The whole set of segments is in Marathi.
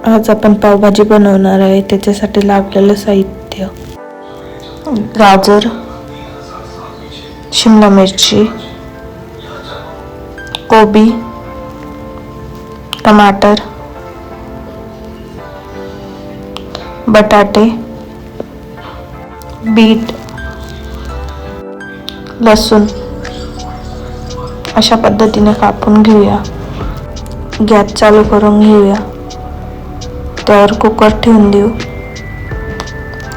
आज आपण पावभाजी बनवणार आहे. त्याच्यासाठी लागलेलं साहित्य: गाजर, शिमला मिरची, कोबी, टमाटर, बटाटे, बीट, लसूण अशा पद्धतीने कापून घेऊया. गॅस चालू करून घेऊया. त्यावर कुकर ठेवून देऊ.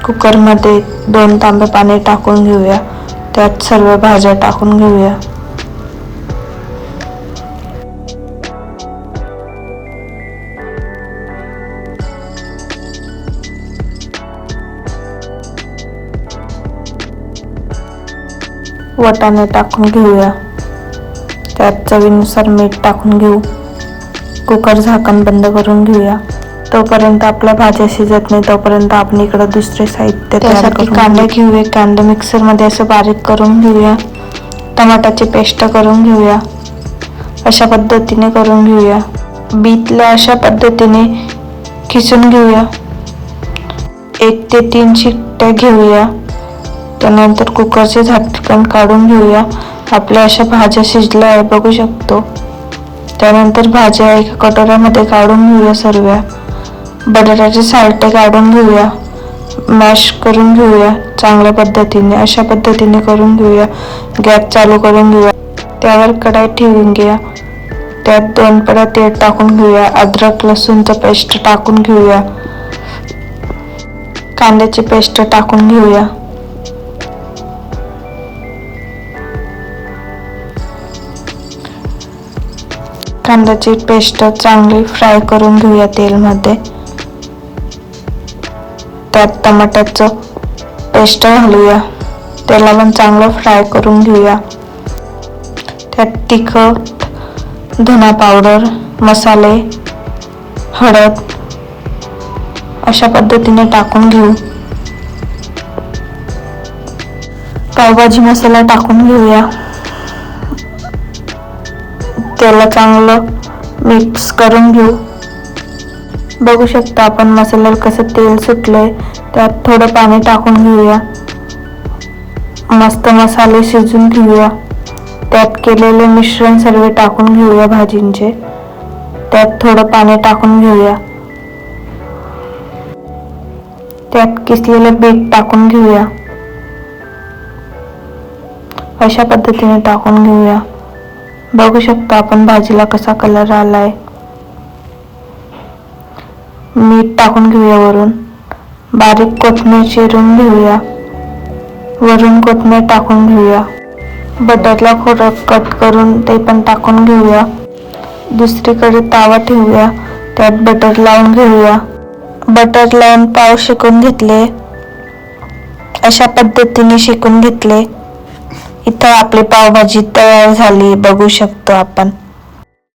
कुकरमध्ये 2 तांबे पाणी टाकून घेऊया. त्यात सर्व भाज्या टाकून घेऊया. वाटाणे टाकून घेऊया. त्यात चवीनुसार मीठ टाकून घेऊ. कुकर झाकण बंद करून घेऊया. तोपर्यंत आपल्या भाज्या शिजत नाही तोपर्यंत आपण इकडे दुसरे साहित्य तयार करू. कांदा घेऊया. कांदा मिक्सरमध्ये असं बारीक करून घेऊया. टमाटाची पेस्ट करून घेऊया. अशा पद्धतीने करून घेऊया. बीटला अशा पद्धतीने खिसून घेऊया. 1 ते 3 शिट्ट्या घेऊया. त्यानंतर कुकरचे झाकण काढून घेऊया. आपल्या अशा भाज्या शिजल्या आहे बघू शकतो. त्यानंतर भाज्या एका कटोऱ्यामध्ये काढून घेऊया. सर्व बटाट्याचे सालटे काढून घेऊया. मॅश करून घेऊया चांगल्या पद्धतीने. अशा पद्धतीने करून घेऊया. गॅस चालू करून घेऊया. त्यावर कढई ठेवून घ्या. त्यात 2 पळ्या तेल टाकून घेऊया. अद्रक लसूणचं पेस्ट टाकून घेऊया. कांद्याची पेस्ट टाकून घेऊया. कांद्याची पेस्ट चांगली फ्राय करून घेऊया तेलमध्ये. त्यात टमाट्याचं पेस्ट घालूया. त्याला पण चांगलं फ्राय करून घेऊया. त्यात तिखट, धना पावडर, मसाले, हळद अशा पद्धतीने टाकून घेऊ. पावभाजी मसाला टाकून घेऊया. त्याला चांगलं मिक्स करून घेऊ. बघू शकता आपण मसाल्याला कसं तेल सुटलंय. त्यात थोडं पाणी टाकून घेऊया. मस्त मसाले शिजून घेऊया. त्यात केलेले मिश्रण सर्व टाकून घेऊया भाजींचे. त्यात थोडं पाणी टाकून घेऊया. त्यात किसलेलं बीट टाकून घेऊया. अशा पद्धतीने टाकून घेऊया. बघू शकता आपण भाजीला कसा कलर आलाय. मीठ टाकून घेऊया वरून. बारीक कोथिंबीर चिरून घेऊया. वरून कोथिंबीर टाकून घेऊया. बटाट्याला थोडं कट करून ते पण टाकून घेऊया. दुसरीकडे तावा ठेवूया. त्यात बटर लावून घेऊया. बटर लावून पाव शेकून घेतले. अशा पद्धतीने शेकून घेतले. इथं आपली पावभाजी तयार झाली बघू शकतो आपण.